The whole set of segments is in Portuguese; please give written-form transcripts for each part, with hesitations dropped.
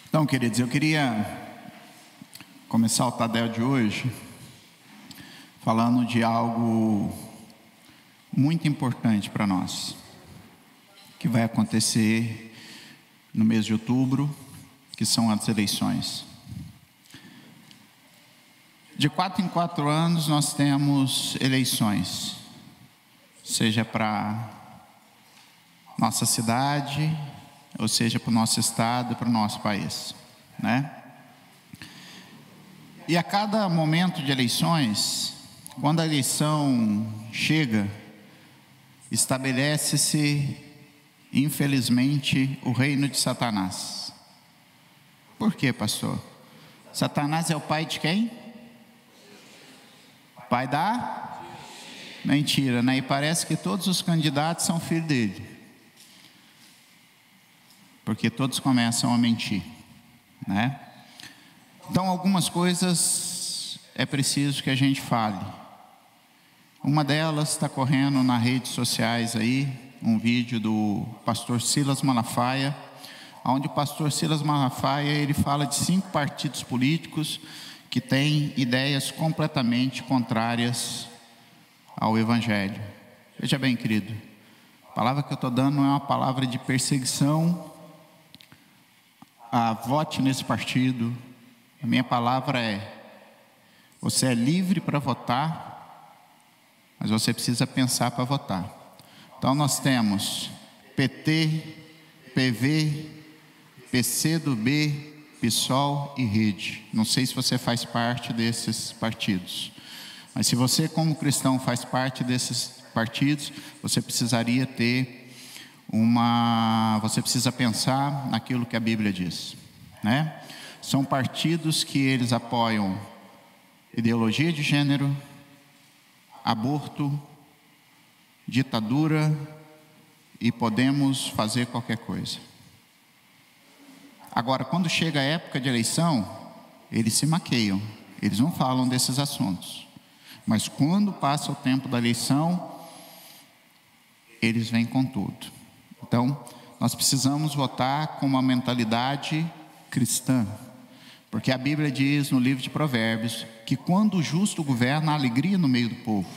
Então, queridos, eu queria começar o Tadel de hoje falando de algo muito importante para nós, que vai acontecer no mês de outubro, que são as eleições. De 4 em 4 anos nós temos eleições, seja para nossa cidade, ou seja para o nosso estado, para o nosso país, né? E a cada momento de eleições, quando a eleição chega, estabelece-se, infelizmente, o reino de Satanás. Por quê, pastor? Satanás é o pai de quem? Pai da mentira, né? E parece que todos os candidatos são filhos dele, porque todos começam a mentir, né? Então, algumas coisas é preciso que a gente fale. Uma delas está correndo nas redes sociais aí, um vídeo do pastor Silas Malafaia, onde o pastor Silas Malafaia, ele fala de 5 partidos políticos que têm ideias completamente contrárias ao Evangelho. Veja bem, querido, a palavra que eu estou dando não é uma palavra de perseguição a vote nesse partido. A minha palavra é: você é livre para votar, mas você precisa pensar para votar. Então nós temos PT, PV, PCdoB, PSOL e Rede. Não sei se você faz parte desses partidos, mas se você como cristão faz parte desses partidos, você precisaria ter você precisa pensar naquilo que a Bíblia diz, né? São partidos que eles apoiam ideologia de gênero, aborto, ditadura e podemos fazer qualquer coisa. Agora, quando chega a época de eleição, eles se maqueiam, eles não falam desses assuntos. Mas quando passa o tempo da eleição, eles vêm com tudo. Então, nós precisamos votar com uma mentalidade cristã, porque a Bíblia diz no livro de Provérbios que quando o justo governa, há alegria no meio do povo,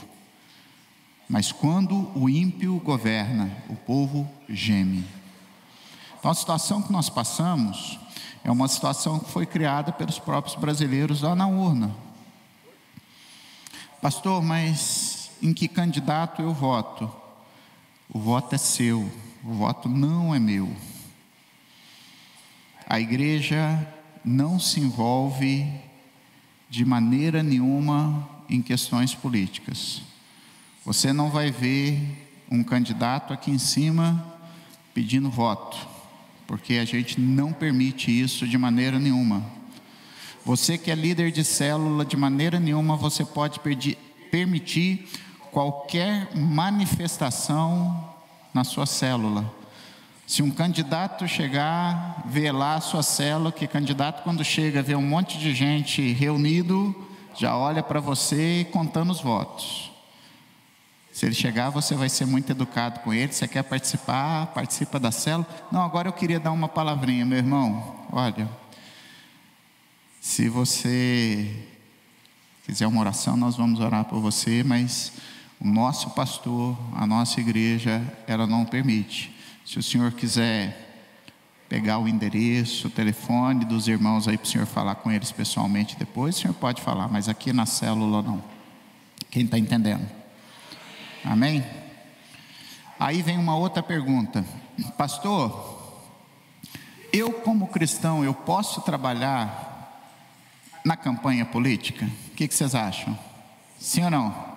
mas quando o ímpio governa, o povo geme. Então, a situação que nós passamos é uma situação que foi criada pelos próprios brasileiros lá na urna. Pastor, mas em que candidato eu voto? O voto é seu. O voto não é meu. A igreja não se envolve de maneira nenhuma em questões políticas. Você não vai ver um candidato aqui em cima pedindo voto, porque a gente não permite isso de maneira nenhuma. Você que é líder de célula, de maneira nenhuma você pode permitir qualquer manifestação na sua célula. Se um candidato chegar, ver lá a sua célula, que candidato quando chega, vê um monte de gente reunido, já olha para você contando os votos. Se ele chegar, você vai ser muito educado com ele. Você quer participar? Participa da célula. Não, agora eu queria dar uma palavrinha, meu irmão. Olha, se você quiser uma oração, nós vamos orar por você, mas o nosso pastor, a nossa igreja, ela não permite. Se o senhor quiser pegar o endereço, o telefone dos irmãos aí para o senhor falar com eles pessoalmente depois, o senhor pode falar, mas aqui na célula não. Quem está entendendo? Amém? Aí vem uma outra pergunta. Pastor, eu como cristão, eu posso trabalhar na campanha política? O que vocês acham? Sim ou não?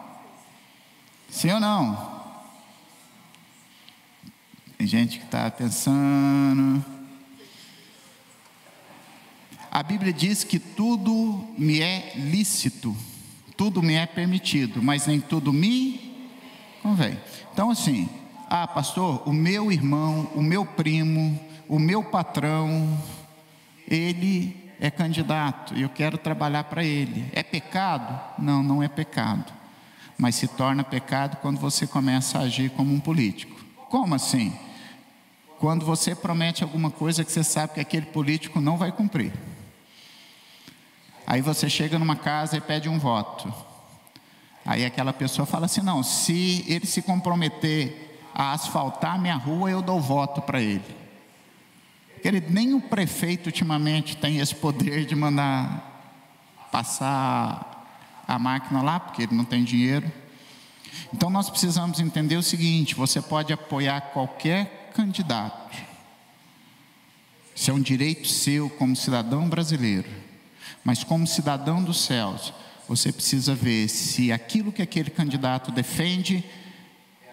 Sim ou não? Tem gente que está pensando. A Bíblia diz que tudo me é lícito, tudo me é permitido, mas nem tudo me convém. Então assim, pastor, o meu irmão, o meu primo, o meu patrão, ele é candidato e eu quero trabalhar para ele. É pecado? Não, não é pecado. Mas se torna pecado quando você começa a agir como um político. Como assim? quando você promete alguma coisa que você sabe que aquele político não vai cumprir. Aí você chega numa casa e pede um voto. Aí aquela pessoa fala assim: não, se ele se comprometer a asfaltar minha rua, eu dou voto para ele. Querido, nem o prefeito ultimamente tem esse poder de mandar passar a máquina lá, porque ele não tem dinheiro. Então nós precisamos entender o seguinte: você pode apoiar qualquer candidato, isso é um direito seu como cidadão brasileiro, mas como cidadão dos céus, você precisa ver se aquilo que aquele candidato defende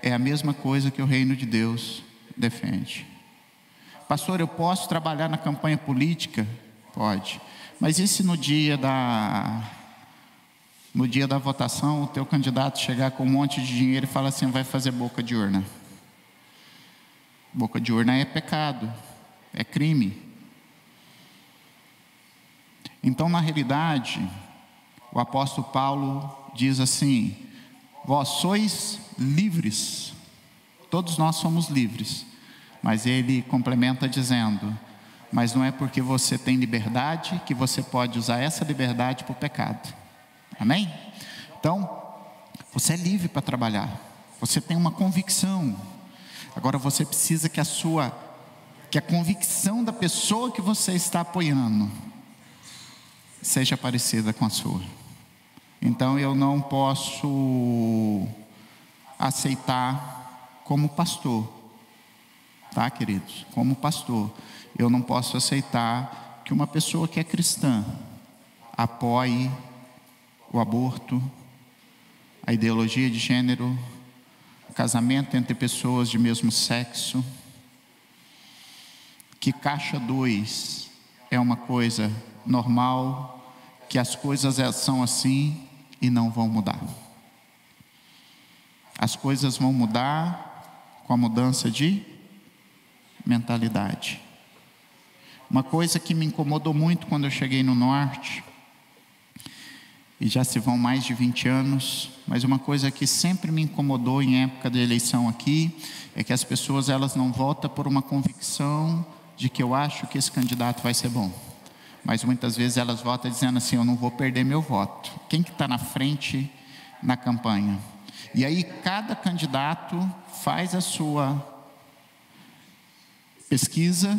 é a mesma coisa que o reino de Deus defende. Pastor, eu posso trabalhar na campanha política? Pode. Mas e se no dia da votação o teu candidato chegar com um monte de dinheiro e falar assim: vai fazer boca de urna? Boca de urna é pecado, é crime. Então, na realidade, o apóstolo Paulo diz assim: vós sois livres, todos nós somos livres. Mas ele complementa dizendo: mas não é porque você tem liberdade que você pode usar essa liberdade para o pecado. Amém? Então, você é livre para trabalhar, você tem uma convicção. Agora você precisa que a convicção da pessoa que você está apoiando seja parecida com a sua. Então eu não posso aceitar como pastor, tá, queridos? Como pastor, eu não posso aceitar que uma pessoa que é cristã apoie o aborto, a ideologia de gênero, o casamento entre pessoas de mesmo sexo, que caixa 2 é uma coisa normal, que as coisas são assim e não vão mudar. As coisas vão mudar com a mudança de mentalidade. Uma coisa que me incomodou muito quando eu cheguei no norte, e já se vão mais de 20 anos, mas uma coisa que sempre me incomodou em época de eleição aqui, é que as pessoas elas não votam por uma convicção de que eu acho que esse candidato vai ser bom, mas muitas vezes elas votam dizendo assim: eu não vou perder meu voto. Quem que está na frente na campanha? E aí cada candidato faz a sua pesquisa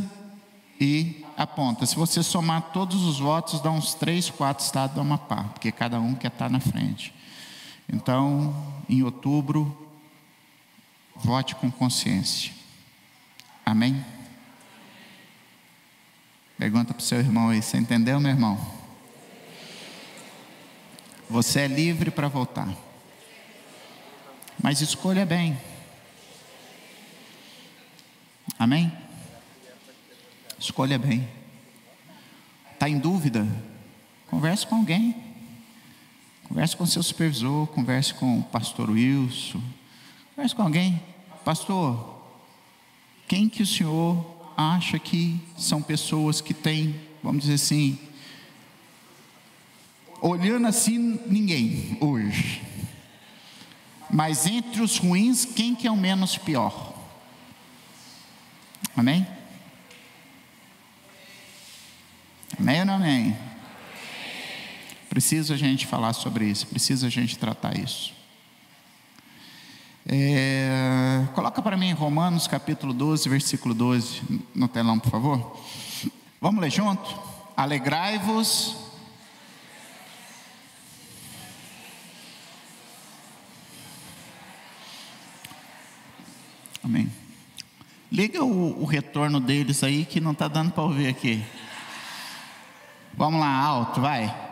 e aponta. Se você somar todos os votos, dá uns 3, 4 estados do Amapá, porque cada um quer estar na frente. Então, em outubro, vote com consciência. Amém? Pergunta para o seu irmão aí: você entendeu, meu irmão? Você é livre para votar, mas escolha bem. Amém? Escolha bem. Está em dúvida? Converse com alguém. Converse com seu supervisor, converse com o pastor Wilson, converse com alguém. Pastor, quem que o senhor acha que são pessoas que têm, vamos dizer assim, olhando assim, ninguém hoje, mas entre os ruins, quem que é o menos pior? Amém? Amém ou não amém? Precisa a gente falar sobre isso, precisa a gente tratar isso. Coloca para mim Romanos capítulo 12, versículo 12 no telão, por favor. Vamos ler junto? Alegrai-vos. Amém. Liga o retorno deles aí, que não está dando para ouvir aqui. Vamos lá, alto, vai.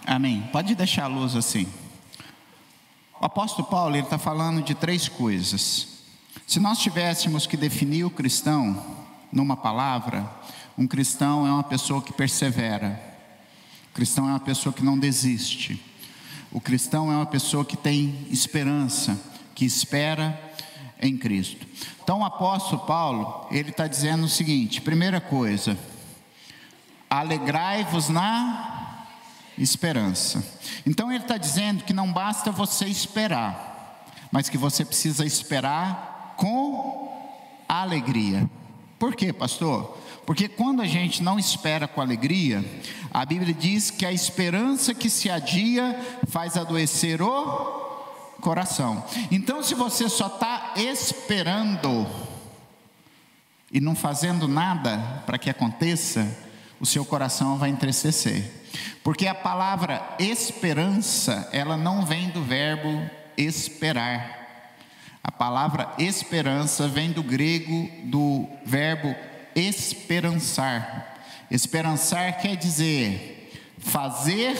Amém. Pode deixar a luz assim. O apóstolo Paulo está falando de 3 coisas. Se nós tivéssemos que definir o cristão numa palavra, um cristão é uma pessoa que persevera. O cristão é uma pessoa que não desiste. O cristão é uma pessoa que tem esperança, que espera em Cristo. Então o apóstolo Paulo, ele está dizendo o seguinte: primeira coisa, alegrai-vos na esperança. Então ele está dizendo que não basta você esperar, mas que você precisa esperar com alegria. Por quê, pastor? Porque quando a gente não espera com alegria, a Bíblia diz que a esperança que se adia faz adoecer o coração. Então, se você só está esperando e não fazendo nada para que aconteça, o seu coração vai entristecer. Porque a palavra esperança, ela não vem do verbo esperar. A palavra esperança vem do grego, do verbo esperançar. Esperançar quer dizer fazer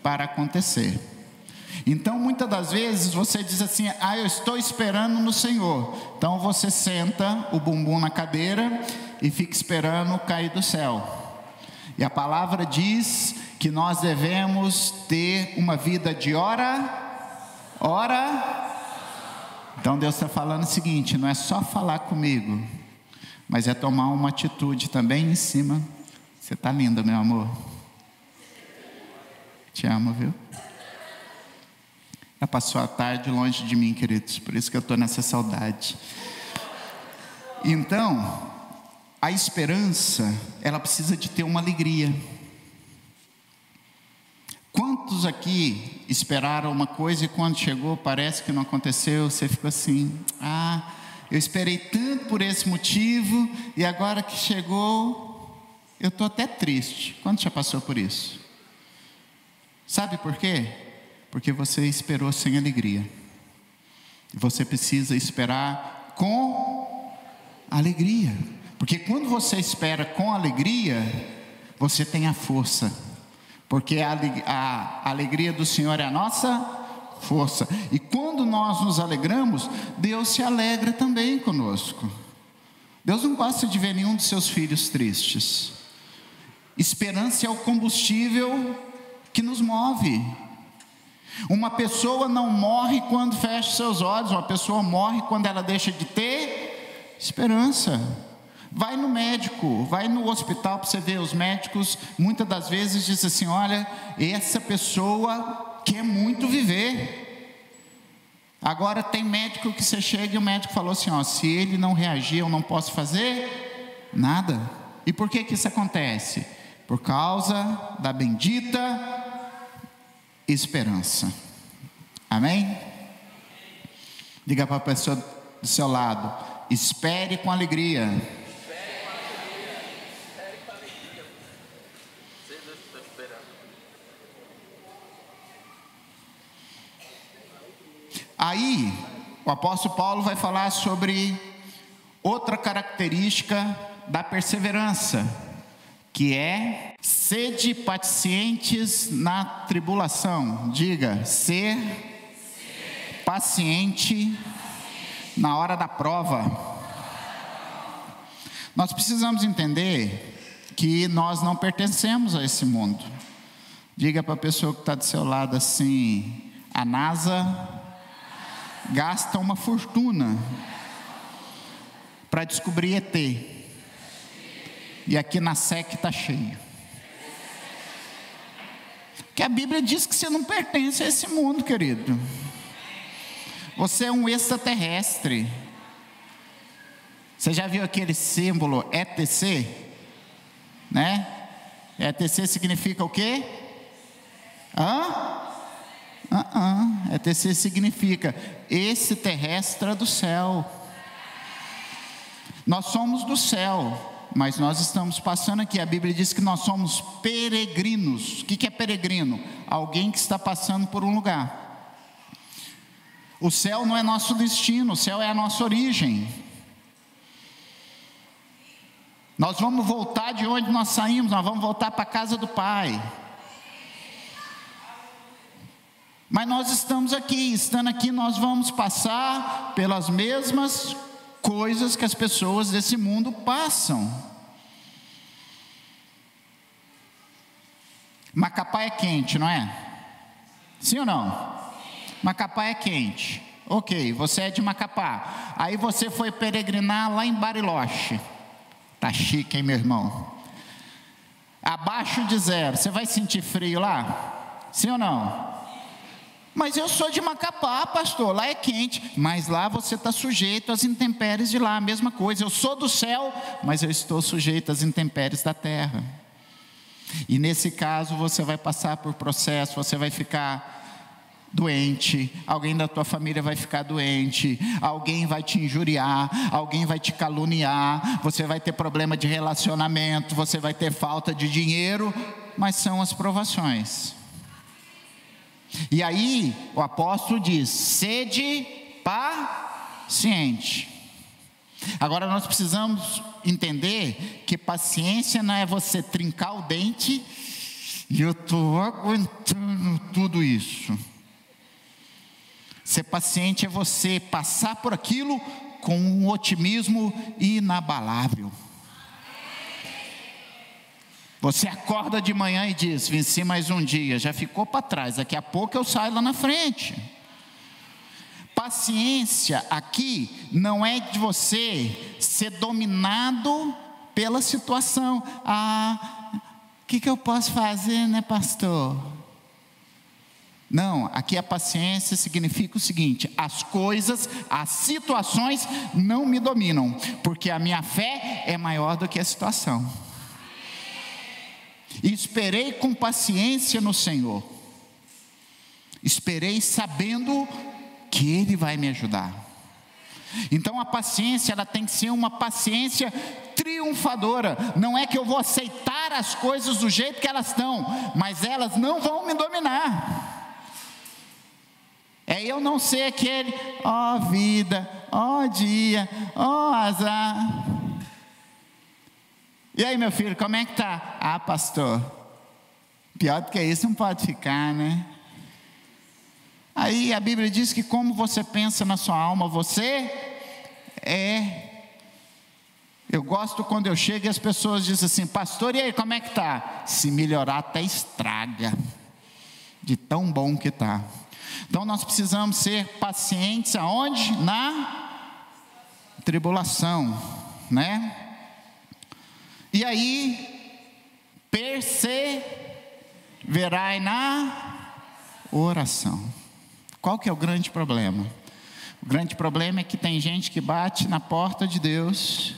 para acontecer. Então muitas das vezes você diz assim: eu estou esperando no Senhor. Então você senta o bumbum na cadeira e fica esperando cair do céu. E a palavra diz que nós devemos ter uma vida de Então Deus está falando o seguinte: não é só falar comigo, mas é tomar uma atitude também em cima. Você está linda, meu amor. Te amo, viu? Já passou a tarde longe de mim, queridos, por isso que eu estou nessa saudade. Então, a esperança, ela precisa de ter uma alegria. Quantos aqui esperaram uma coisa e quando chegou parece que não aconteceu? Você ficou assim: eu esperei tanto por esse motivo e agora que chegou, eu estou até triste. Quantos já passou por isso? Sabe por quê? Porque você esperou sem alegria. Você precisa esperar com alegria. Porque quando você espera com alegria, você tem a força. Porque a alegria do Senhor é a nossa força. E quando nós nos alegramos, Deus se alegra também conosco. Deus não gosta de ver nenhum de seus filhos tristes. Esperança é o combustível que nos move. Uma pessoa não morre quando fecha seus olhos, uma pessoa morre quando ela deixa de ter esperança. Vai no médico, vai no hospital para você ver, os médicos muitas das vezes dizem assim: olha, essa pessoa quer muito viver. Agora tem médico que você chega e o médico falou assim: se ele não reagir, eu não posso fazer nada. E por que isso acontece? Por causa da bendita esperança. Amém? Diga para a pessoa do seu lado: espere com alegria. Aí, o apóstolo Paulo vai falar sobre outra característica da perseverança, que é: sede pacientes na tribulação. Diga: ser paciente na hora da prova. Nós precisamos entender que nós não pertencemos a esse mundo. Diga para a pessoa que está do seu lado assim: a NASA gasta uma fortuna para descobrir ET. E aqui na SEC está cheio. Porque a Bíblia diz que você não pertence a esse mundo, querido. Você é um extraterrestre. Você já viu aquele símbolo ETC? Né? ETC significa o quê? ETC significa esse terrestre do céu. Nós somos do céu, mas nós estamos passando aqui. A Bíblia diz que nós somos peregrinos. O que é peregrino? Alguém que está passando por um lugar. O céu não é nosso destino, o céu é a nossa origem. Nós vamos voltar de onde nós saímos, nós vamos voltar para a casa do Pai. Mas nós estamos aqui, estando aqui nós vamos passar pelas mesmas coisas que as pessoas desse mundo passam. Macapá é quente, não é? Sim ou não? Macapá é quente. Ok, você é de Macapá. Aí você foi peregrinar lá em Bariloche. Tá chique, hein, meu irmão? abaixo de 0, você vai sentir frio lá? Sim ou não? Mas eu sou de Macapá, pastor, lá é quente, mas lá você está sujeito às intempéries de lá, a mesma coisa. Eu sou do céu, mas eu estou sujeito às intempéries da terra. E nesse caso você vai passar por processo, você vai ficar doente, alguém da tua família vai ficar doente, alguém vai te injuriar, alguém vai te caluniar, você vai ter problema de relacionamento, você vai ter falta de dinheiro, mas são as provações. E aí o apóstolo diz: sede paciente. Agora nós precisamos entender que paciência não é você trincar o dente e eu estou aguentando tudo isso. Ser paciente é você passar por aquilo com um otimismo inabalável. Você acorda de manhã e diz: venci mais um dia, já ficou para trás, daqui a pouco eu saio lá na frente. Paciência aqui não é de você ser dominado pela situação. O que eu posso fazer, né, pastor? Não, aqui a paciência significa o seguinte: as coisas, as situações não me dominam, porque a minha fé é maior do que a situação. E esperei com paciência no Senhor. Esperei sabendo que Ele vai me ajudar. Então a paciência, ela tem que ser uma paciência triunfadora. Não é que eu vou aceitar as coisas do jeito que elas estão, mas elas não vão me dominar. É eu não ser aquele, ó vida, ó dia, ó azar. E aí, meu filho, como é que tá? Pastor, pior do que isso não pode ficar, né? Aí a Bíblia diz que como você pensa na sua alma, você é. Eu gosto quando eu chego e as pessoas dizem assim: pastor, e aí, como é que tá? Se melhorar até estraga, de tão bom que tá. Então nós precisamos ser pacientes aonde? Na tribulação, né? E aí, perseverai na oração. Qual que é o grande problema? O grande problema é que tem gente que bate na porta de Deus. O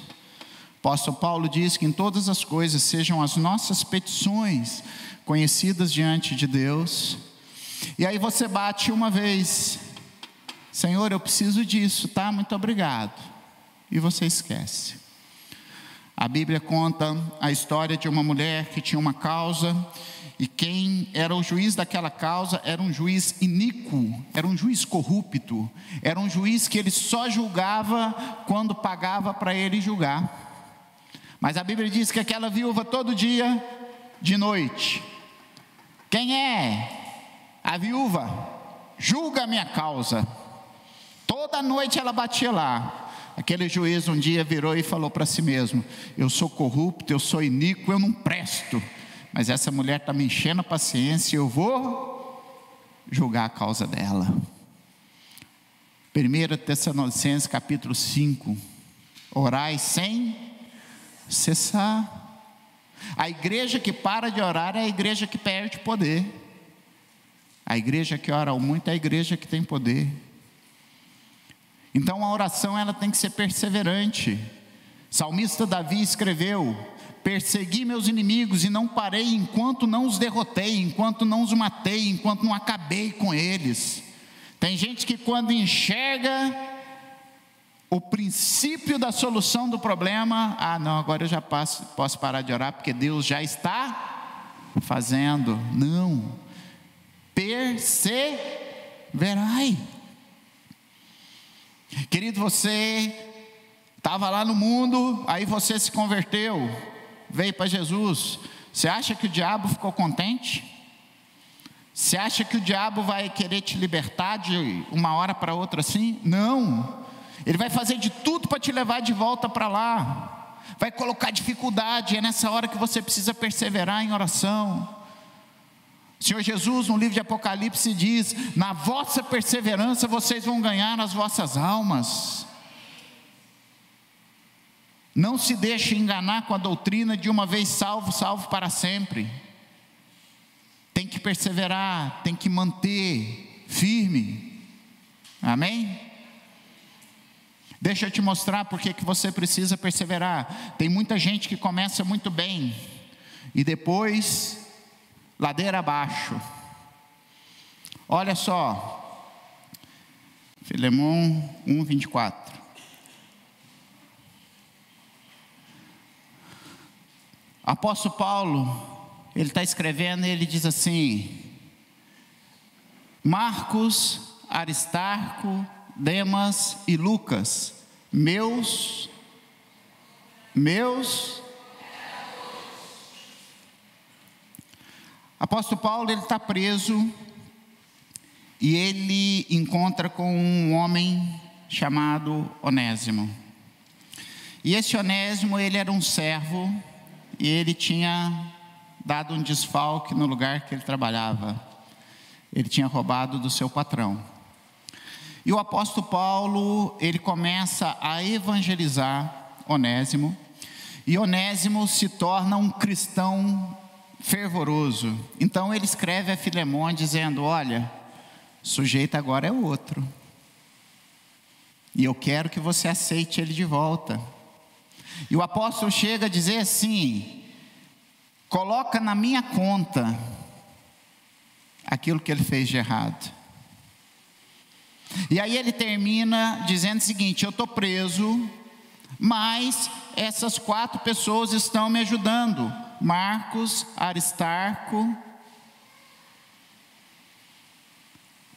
apóstolo Paulo diz que em todas as coisas sejam as nossas petições conhecidas diante de Deus. E aí você bate uma vez: Senhor, eu preciso disso, tá? Muito obrigado. E você esquece. A Bíblia conta a história de uma mulher que tinha uma causa, e quem era o juiz daquela causa era um juiz iníquo, era um juiz corrupto, era um juiz que ele só julgava quando pagava para ele julgar. Mas a Bíblia diz que aquela viúva todo dia, de noite: quem é? A viúva, julga a minha causa. Toda noite ela batia lá. Aquele juiz um dia virou e falou para si mesmo: eu sou corrupto, eu sou iníquo, eu não presto, mas essa mulher está me enchendo a paciência e eu vou julgar a causa dela. 1 Tessalonicenses capítulo 5: orai sem cessar. A igreja que para de orar é a igreja que perde poder. A igreja que ora muito é a igreja que tem poder. Então a oração, ela tem que ser perseverante. Salmista Davi escreveu: persegui meus inimigos e não parei enquanto não os derrotei, enquanto não os matei, enquanto não acabei com eles. Tem gente que quando enxerga o princípio da solução do problema, não, agora eu já posso parar de orar porque Deus já está fazendo. Não, perseverai. Querido, você estava lá no mundo, aí você se converteu, veio para Jesus. Você acha que o diabo ficou contente? Você acha que o diabo vai querer te libertar de uma hora para outra assim? Não, ele vai fazer de tudo para te levar de volta para lá, vai colocar dificuldade. É nessa hora que você precisa perseverar em oração. O Senhor Jesus, no livro de Apocalipse, diz: na vossa perseverança vocês vão ganhar as vossas almas. Não se deixe enganar com a doutrina de uma vez salvo, salvo para sempre. Tem que perseverar, tem que manter firme. Amém? Deixa eu te mostrar porque que você precisa perseverar. Tem muita gente que começa muito bem e depois ladeira abaixo. Olha só, Filemão 1:24. Apóstolo Paulo, ele está escrevendo e ele diz assim: Marcos, Aristarco, Demas e Lucas, meus. Apóstolo Paulo, ele está preso e ele encontra com um homem chamado Onésimo. E esse Onésimo, ele era um servo e ele tinha dado um desfalque no lugar que ele trabalhava. Ele tinha roubado do seu patrão. E o apóstolo Paulo, ele começa a evangelizar Onésimo. E Onésimo se torna um cristão fervoroso. Então ele escreve a Filemão dizendo: olha, o sujeito agora é outro. E eu quero que você aceite ele de volta. E o apóstolo chega a dizer assim: coloca na minha conta aquilo que ele fez de errado. E aí ele termina dizendo o seguinte: eu estou preso, mas essas 4 pessoas estão me ajudando: Marcos, Aristarco,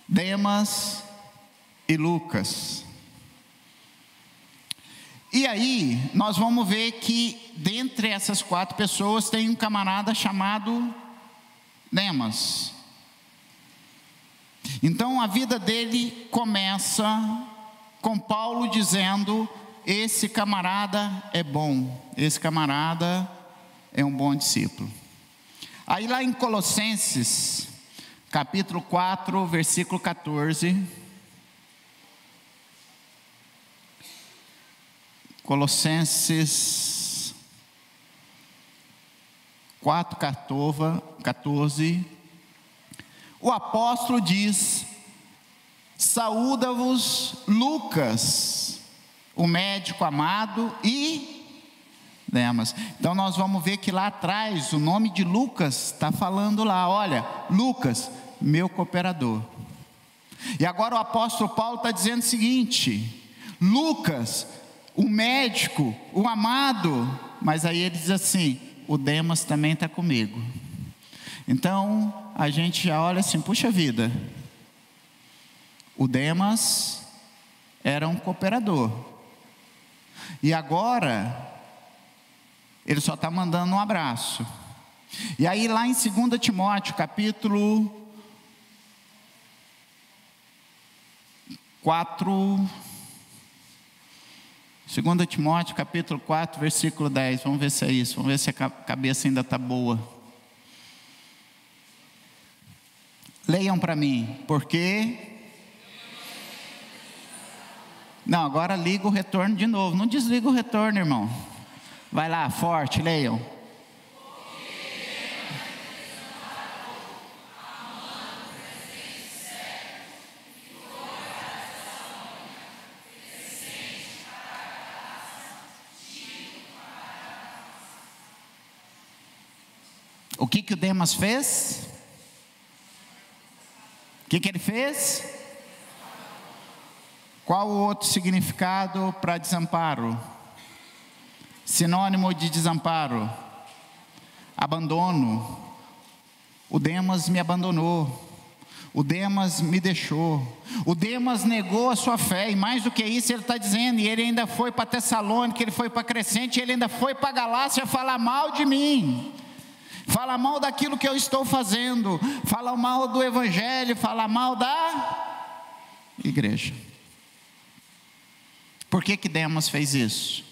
Demas e Lucas. E aí nós vamos ver que dentre essas 4 pessoas tem um camarada chamado Demas. Então a vida dele começa com Paulo dizendo: esse camarada é bom, esse camarada é um bom discípulo. Aí lá em Colossenses, capítulo 4, versículo 14. Colossenses 4:14, o apóstolo diz: saúda-vos Lucas, o médico amado, e Demas. Então nós vamos ver que lá atrás o nome de Lucas está falando lá: olha, Lucas, meu cooperador. E agora o apóstolo Paulo está dizendo o seguinte: Lucas, o médico, o amado. Mas aí ele diz assim: o Demas também está comigo. Então a gente já olha assim: puxa vida, o Demas era um cooperador, e agora ele só está mandando um abraço. E aí lá em 2 Timóteo capítulo 4, 2 Timóteo capítulo 4, versículo 10, vamos ver se é isso, vamos ver se a cabeça ainda está boa. Leiam para mim, porque... Não, agora liga o retorno de novo, não desliga o retorno, irmão. Vai lá, forte, leiam. O que o Demas fez? O que ele fez? Qual o outro significado para desamparo? Sinônimo de desamparo: abandono. O Demas me abandonou. O Demas me deixou. O Demas negou a sua fé. E mais do que isso ele está dizendo: e ele ainda foi para Tessalônica, ele foi para Crescente, ele ainda foi para Galácia falar mal de mim. Fala mal daquilo que eu estou fazendo, fala mal do evangelho, fala mal da igreja. Por que Demas fez isso?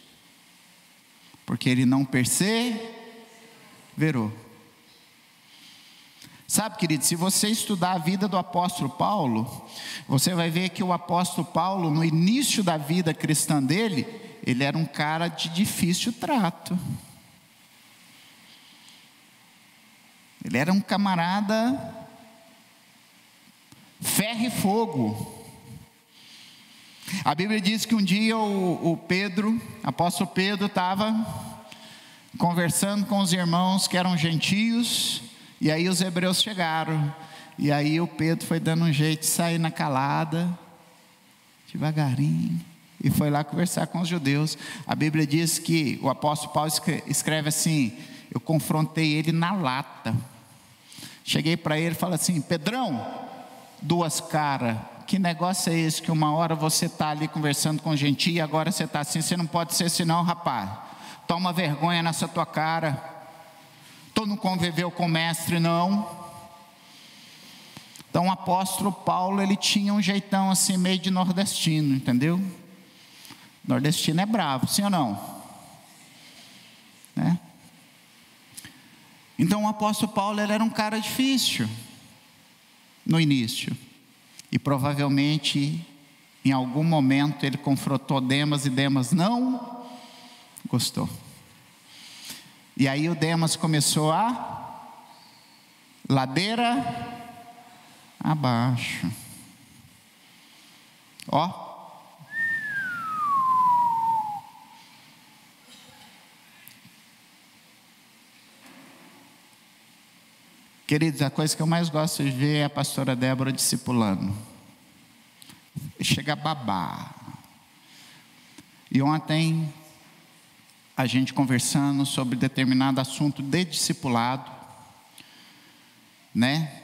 Porque ele não perseverou. Sabe, querido, se você estudar a vida do apóstolo Paulo, você vai ver que o apóstolo Paulo, no início da vida cristã dele, ele era um cara de difícil trato. Ele era um camarada ferro e fogo. A Bíblia diz que um dia o apóstolo Pedro, estava conversando com os irmãos que eram gentios, e aí os hebreus chegaram, e aí o Pedro foi dando um jeito de sair na calada, devagarinho, e foi lá conversar com os judeus. A Bíblia diz que o apóstolo Paulo escreve assim: eu confrontei ele na lata. Cheguei para ele e falei assim: Pedrão, duas caras, que negócio é esse que uma hora você está ali conversando com gente e agora você está assim? Você não pode ser assim não, rapaz. Toma vergonha nessa tua cara. Tu não conviveu com o mestre não. Então o apóstolo Paulo, ele tinha um jeitão assim meio de nordestino, entendeu? Nordestino é bravo, sim ou não? Né? Então o apóstolo Paulo, ele era um cara difícil no início, e provavelmente em algum momento ele confrontou Demas, e Demas não gostou, e aí o Demas começou a ladeira abaixo, ó. Queridos, a coisa que eu mais gosto de ver é a pastora Débora discipulando. Chega a babar. E ontem, a gente conversando sobre determinado assunto de discipulado, né?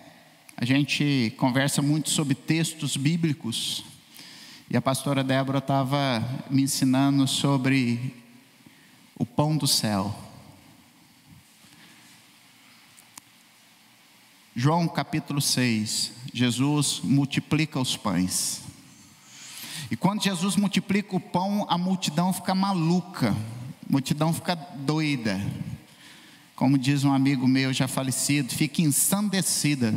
A gente conversa muito sobre textos bíblicos. E a pastora Débora estava me ensinando sobre o pão do céu. João capítulo 6, Jesus multiplica os pães. E quando Jesus multiplica o pão, a multidão fica maluca, a multidão fica doida. Como diz um amigo meu já falecido, fica ensandecida.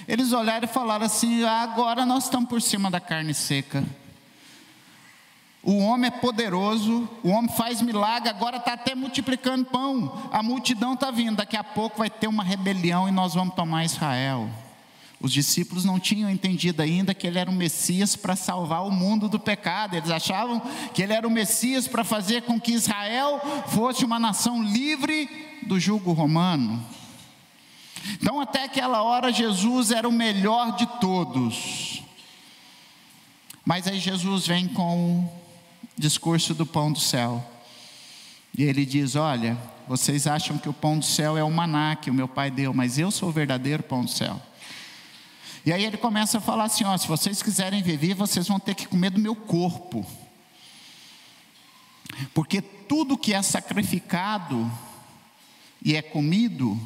Eles olharam e falaram assim: agora nós estamos por cima da carne seca. O homem é poderoso, o homem faz milagre, agora está até multiplicando pão. A multidão está vindo, daqui a pouco vai ter uma rebelião e nós vamos tomar Israel. Os discípulos não tinham entendido ainda que ele era o Messias para salvar o mundo do pecado. Eles achavam que ele era o Messias para fazer com que Israel fosse uma nação livre do jugo romano. Então até aquela hora Jesus era o melhor de todos. Mas aí Jesus vem com o discurso do pão do céu. E ele diz: olha, vocês acham que o pão do céu é o maná que o meu pai deu, mas eu sou o verdadeiro pão do céu. E aí ele começa a falar assim: ó, se vocês quiserem viver, vocês vão ter que comer do meu corpo. Porque tudo que é sacrificado e é comido,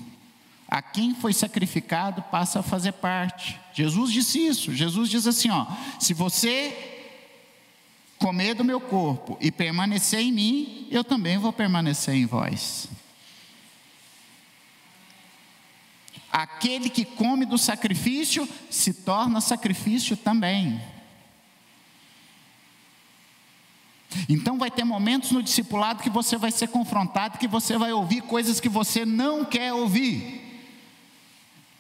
a quem foi sacrificado passa a fazer parte. Jesus disse isso. Jesus diz assim, ó: se você comer do meu corpo e permanecer em mim, eu também vou permanecer em vós. Aquele que come do sacrifício se torna sacrifício também. Então vai ter momentos no discipulado que você vai ser confrontado, que você vai ouvir coisas que você não quer ouvir,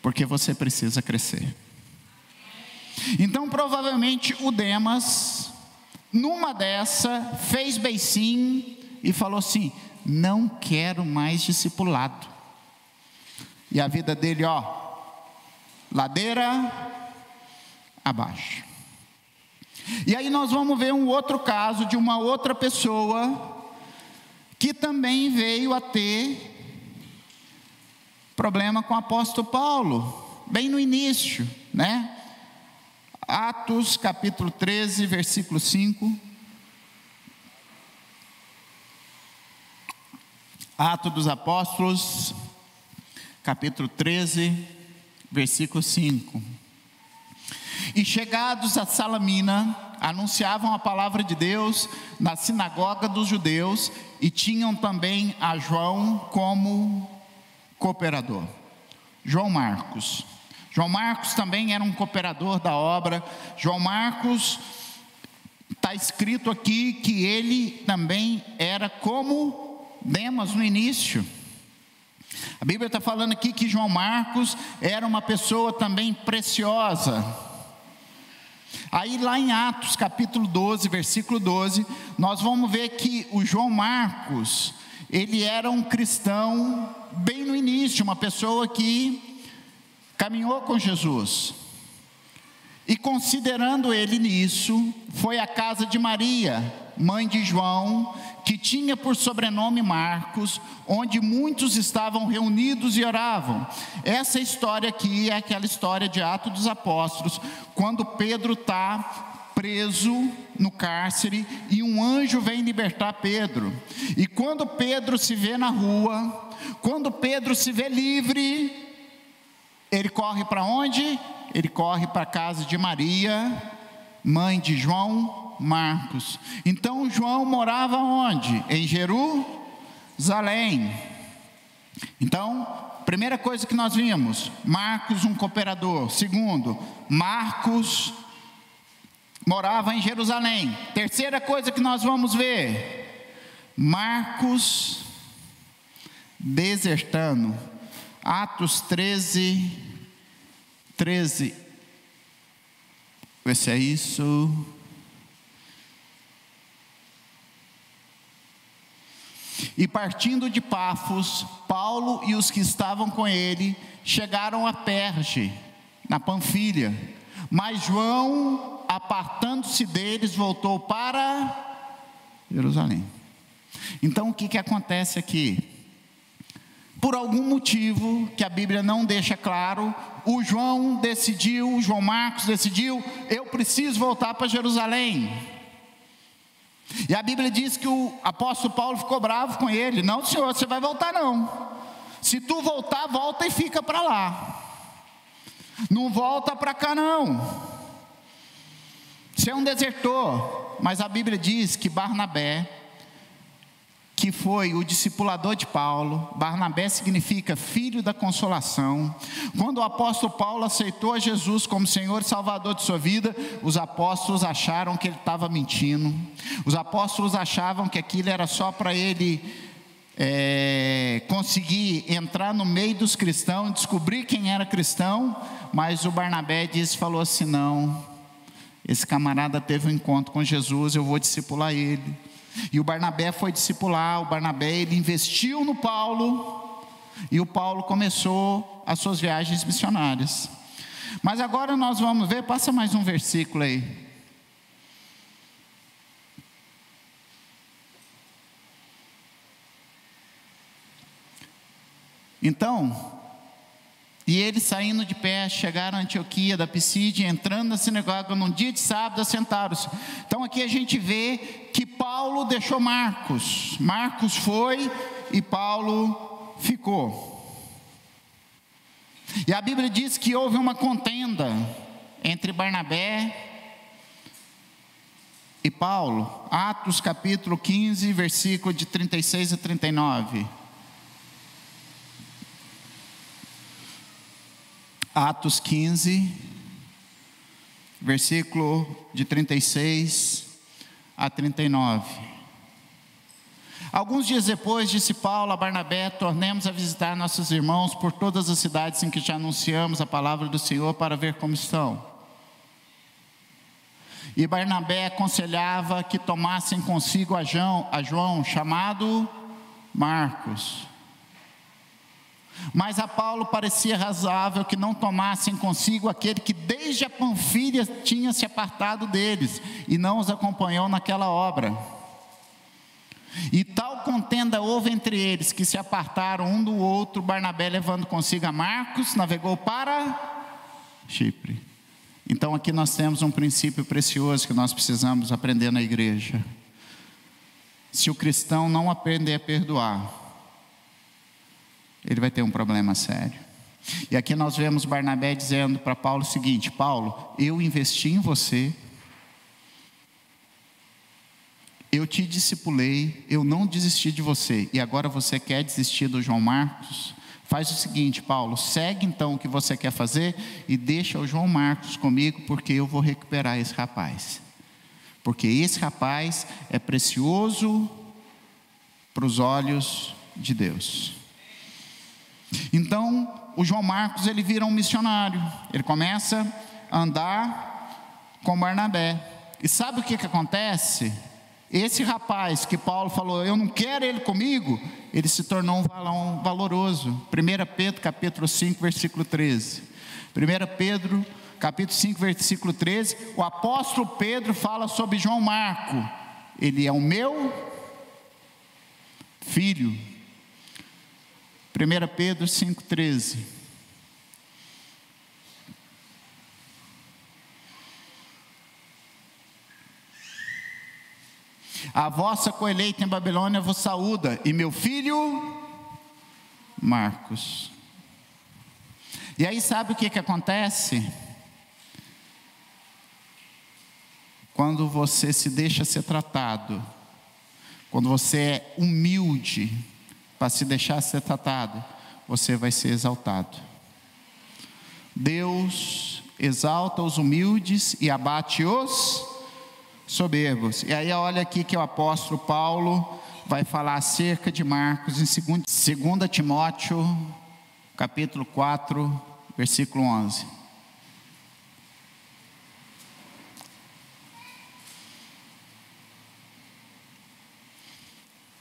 porque você precisa crescer. Então provavelmente o Demas, numa dessa, fez beicinho e falou assim: não quero mais discipulado. E a vida dele, ó, ladeira abaixo. E aí nós vamos ver um outro caso de uma outra pessoa que também veio a ter problema com o apóstolo Paulo, bem no início, né? Atos capítulo 13, versículo 5. Atos dos Apóstolos, capítulo 13, versículo 5. E chegados a Salamina, anunciavam a palavra de Deus na sinagoga dos judeus, e tinham também a João como cooperador. João Marcos. João Marcos também era um cooperador da obra. João Marcos está está escrito aqui que ele também era como Demas no início. A Bíblia está falando aqui que João Marcos era uma pessoa também preciosa. Aí lá em Atos capítulo 12, versículo 12, nós vamos ver que o João Marcos, ele era um cristão bem no início, uma pessoa que caminhou com Jesus. E considerando ele nisso, foi à casa de Maria, mãe de João, que tinha por sobrenome Marcos, onde muitos estavam reunidos e oravam. Essa história aqui é aquela história de Atos dos Apóstolos, quando Pedro está preso no cárcere e um anjo vem libertar Pedro. E quando Pedro se vê na rua, quando Pedro se vê livre, ele corre para onde? Ele corre para a casa de Maria, mãe de João Marcos. Então João morava onde? Em Jerusalém. Então, primeira coisa que nós vimos, Marcos, um cooperador. Segundo, Marcos morava em Jerusalém. Terceira coisa que nós vamos ver, Marcos desertando. Atos 13, vê se é isso. E partindo de Pafos, Paulo e os que estavam com ele chegaram a Perge, na Panfilha. Mas João, apartando-se deles, voltou para Jerusalém. Então o que acontece aqui? Por algum motivo que a Bíblia não deixa claro, o João Marcos decidiu, eu preciso voltar para Jerusalém. E a Bíblia diz que o apóstolo Paulo ficou bravo com ele. Não, senhor, você vai voltar não. Se tu voltar, volta e fica para lá. Não volta para cá não. Você é um desertor. Mas a Bíblia diz que Barnabé, que foi o discipulador de Paulo, Barnabé significa filho da consolação. Quando o apóstolo Paulo aceitou a Jesus como Senhor e Salvador de sua vida, os apóstolos acharam que ele estava mentindo. Os apóstolos achavam que aquilo era só para ele conseguir entrar no meio dos cristãos, descobrir quem era cristão. Mas o Barnabé falou assim, não, esse camarada teve um encontro com Jesus, eu vou discipular ele. E o Barnabé foi discipular, o Barnabé ele investiu no Paulo, e o Paulo começou as suas viagens missionárias. Mas agora nós vamos ver, passa mais um versículo aí. Então, e eles saindo de pé, chegaram a Antioquia da Pisídia, entrando na sinagoga num dia de sábado, assentaram-se. Então aqui a gente vê que Paulo deixou Marcos. Marcos foi e Paulo ficou. E a Bíblia diz que houve uma contenda entre Barnabé e Paulo. Atos capítulo 15, versículo de 36 a 39. Atos 15, versículo de 36 a 39. Alguns dias depois, disse Paulo a Barnabé, tornemos a visitar nossos irmãos por todas as cidades em que já anunciamos a palavra do Senhor para ver como estão. E Barnabé aconselhava que tomassem consigo a João, chamado Marcos. Mas a Paulo parecia razoável que não tomassem consigo aquele que desde a Panfilha tinha se apartado deles e não os acompanhou naquela obra. E tal contenda houve entre eles que se apartaram um do outro. Barnabé, levando consigo a Marcos, navegou para Chipre. Então aqui nós temos um princípio precioso que nós precisamos aprender na igreja. Se o cristão não aprender a perdoar, ele vai ter um problema sério. E aqui nós vemos Barnabé dizendo para Paulo o seguinte: Paulo, eu investi em você, eu te discipulei, eu não desisti de você, e agora você quer desistir do João Marcos? Faz o seguinte, Paulo, segue então o que você quer fazer e deixa o João Marcos comigo, porque eu vou recuperar esse rapaz. porque esse rapaz é precioso para os olhos de Deus. Então, o João Marcos, ele vira um missionário. Ele começa a andar com Barnabé. E sabe o que acontece? Esse rapaz que Paulo falou, eu não quero ele comigo, ele se tornou um valão valoroso. 1 Pedro capítulo 5, versículo 13. 1 Pedro capítulo 5, versículo 13, o apóstolo Pedro fala sobre João Marco. Ele é o meu filho. 1 Pedro 5, 13. A vossa coeleita em Babilônia vos saúda, e meu filho Marcos. E aí sabe o que acontece? Quando você se deixa ser tratado, quando você é humilde para se deixar ser tratado, você vai ser exaltado. Deus exalta os humildes e abate os soberbos. E aí olha aqui que o apóstolo Paulo vai falar acerca de Marcos em 2 Timóteo capítulo 4, versículo 11.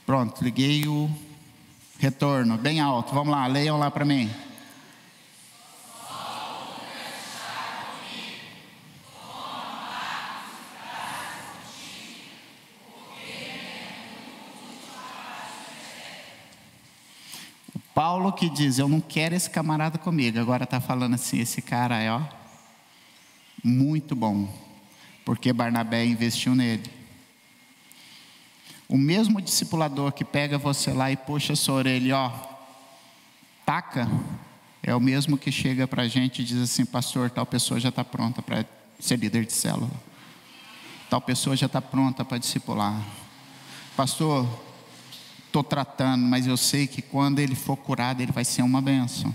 Pronto, liguei o retorno bem alto. Vamos lá, leiam lá para mim. Paulo que diz, eu não quero esse camarada comigo. Agora está falando assim, esse cara é muito bom, porque Barnabé investiu nele. O mesmo discipulador que pega você lá e puxa a sua orelha, taca, é o mesmo que chega para a gente e diz assim, pastor, tal pessoa já está pronta para ser líder de célula. Tal pessoa já está pronta para discipular. Pastor, estou tratando, mas eu sei que quando ele for curado, ele vai ser uma bênção.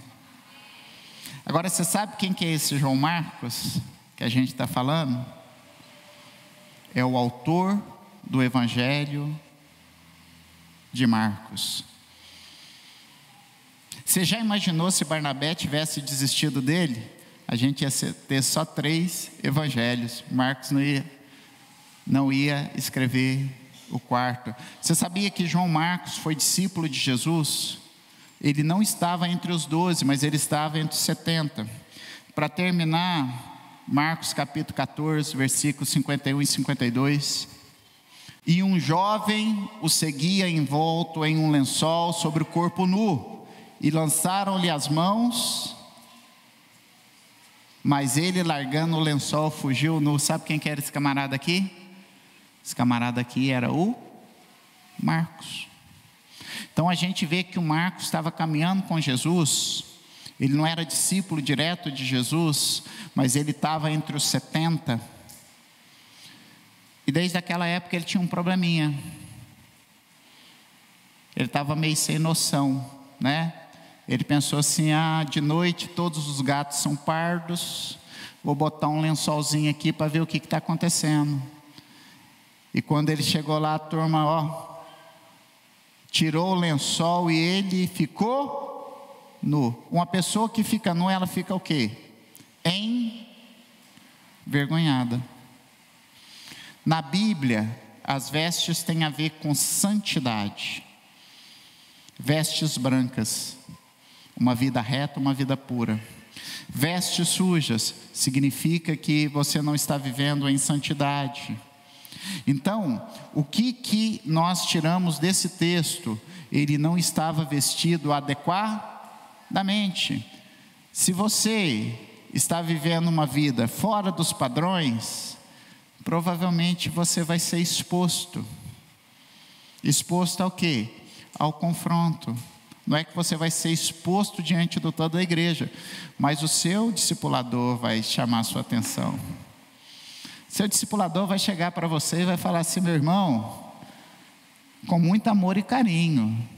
Agora, você sabe quem que é esse João Marcos que a gente está falando? É o autor do Evangelho de Marcos. Você já imaginou se Barnabé tivesse desistido dele? A gente ia ter só 3 evangelhos. Marcos não ia escrever o 4º. Você sabia que João Marcos foi discípulo de Jesus? Ele não estava entre os 12, mas ele estava entre os 70. Para terminar, Marcos capítulo 14, versículos 51 e 52. E um jovem o seguia envolto em um lençol sobre o corpo nu, e lançaram-lhe as mãos, mas ele, largando o lençol, fugiu nu. Sabe quem que era esse camarada aqui? Esse camarada aqui era o Marcos. Então a gente vê que o Marcos estava caminhando com Jesus. Ele não era discípulo direto de Jesus, mas ele estava entre os 70. E desde aquela época ele tinha um probleminha. Ele estava meio sem noção, né? Ele pensou assim, de noite todos os gatos são pardos, vou botar um lençolzinho aqui para ver o que está acontecendo. E quando ele chegou lá, a turma, tirou o lençol e ele ficou nu. Uma pessoa que fica nu, ela fica o quê? Envergonhada. Na Bíblia, as vestes têm a ver com santidade. Vestes brancas, uma vida reta, uma vida pura. Vestes sujas, significa que você não está vivendo em santidade. Então, o que nós tiramos desse texto? Ele não estava vestido adequadamente. Se você está vivendo uma vida fora dos padrões, provavelmente você vai ser exposto. Exposto ao quê? Ao confronto. Não é que você vai ser exposto diante do toda a igreja, mas o seu discipulador vai chamar a sua atenção. Seu discipulador vai chegar para você e vai falar assim, meu irmão, com muito amor e carinho,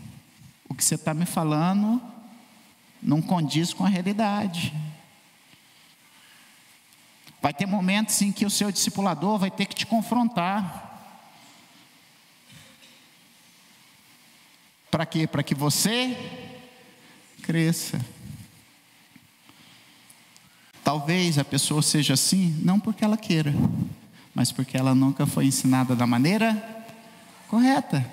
o que você está me falando não condiz com a realidade. Vai ter momentos em que o seu discipulador vai ter que te confrontar. Para quê? Para que você cresça. Talvez a pessoa seja assim, não porque ela queira, mas porque ela nunca foi ensinada da maneira correta.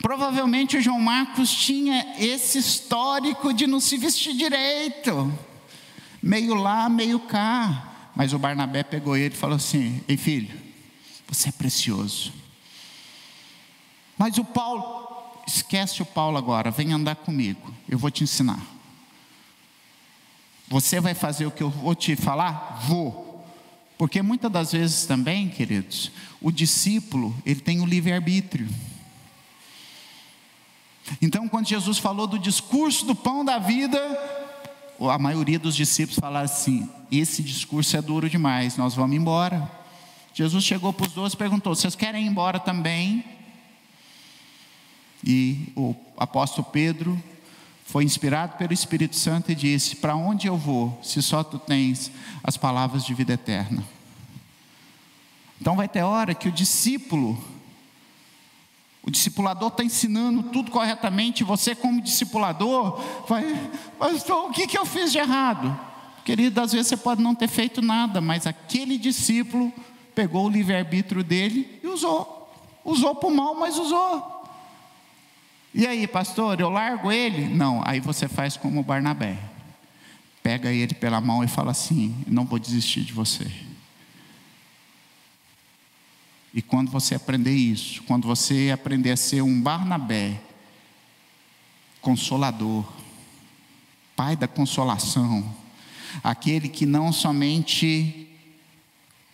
Provavelmente o João Marcos tinha esse histórico de não se vestir direito, meio lá, meio cá. Mas o Barnabé pegou ele e falou assim: ei filho, você é precioso. Mas o Paulo, esquece o Paulo agora, vem andar comigo, eu vou te ensinar. Você vai fazer o que eu vou te falar? Vou. Porque muitas das vezes também, queridos, o discípulo, ele tem o livre-arbítrio. Então, quando Jesus falou do discurso do pão da vida, a maioria dos discípulos falaram assim: esse discurso é duro demais, nós vamos embora. Jesus chegou para os 12 e perguntou: vocês querem ir embora também? E o apóstolo Pedro foi inspirado pelo Espírito Santo e disse: para onde eu vou, se só tu tens as palavras de vida eterna? Então vai ter hora que o discipulador está ensinando tudo corretamente, e você como discipulador vai: pastor, o que eu fiz de errado? Querido, às vezes você pode não ter feito nada, mas aquele discípulo pegou o livre-arbítrio dele e usou para o mal, mas usou. E aí, pastor, eu largo ele? Não, aí você faz como o Barnabé, pega ele pela mão e fala assim: não vou desistir de você. E quando você aprender isso, quando você aprender a ser um Barnabé, consolador, pai da consolação, aquele que não somente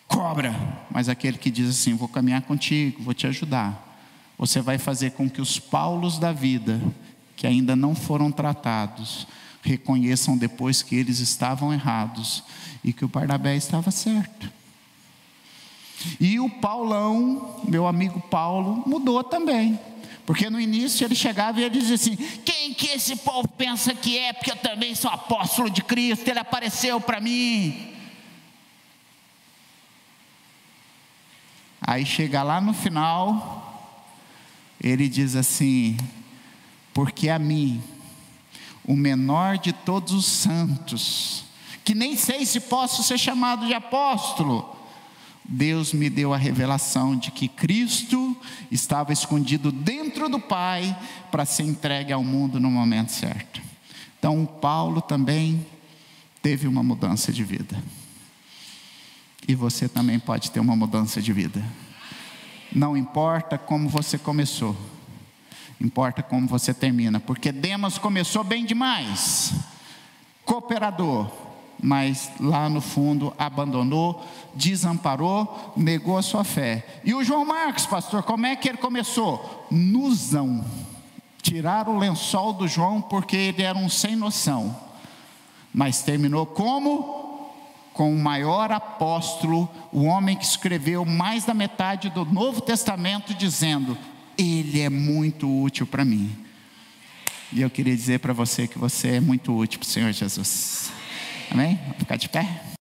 cobra, mas aquele que diz assim: vou caminhar contigo, vou te ajudar. Você vai fazer com que os Paulos da vida, que ainda não foram tratados, reconheçam depois que eles estavam errados e que o Barnabé estava certo. E o Paulão, meu amigo Paulo, mudou também. Porque no início ele chegava e ele dizia assim: quem que esse povo pensa que é? Porque eu também sou apóstolo de Cristo, ele apareceu para mim. Aí chega lá no final, ele diz assim: porque a mim, o menor de todos os santos, que nem sei se posso ser chamado de apóstolo, Deus me deu a revelação de que Cristo estava escondido dentro do Pai para ser entregue ao mundo no momento certo. Então Paulo também teve uma mudança de vida. E você também pode ter uma mudança de vida. Não importa como você começou, importa como você termina. Porque Demas começou bem demais, cooperador, mas lá no fundo abandonou, desamparou, negou a sua fé. E o João Marcos, pastor, como é que ele começou? Nuzão. Tiraram o lençol do João porque ele era um sem noção. Mas terminou como? Com o maior apóstolo, o homem que escreveu mais da metade do Novo Testamento, dizendo: ele é muito útil para mim. E eu queria dizer para você que você é muito útil para o Senhor Jesus. Amém? Vamos ficar de pé?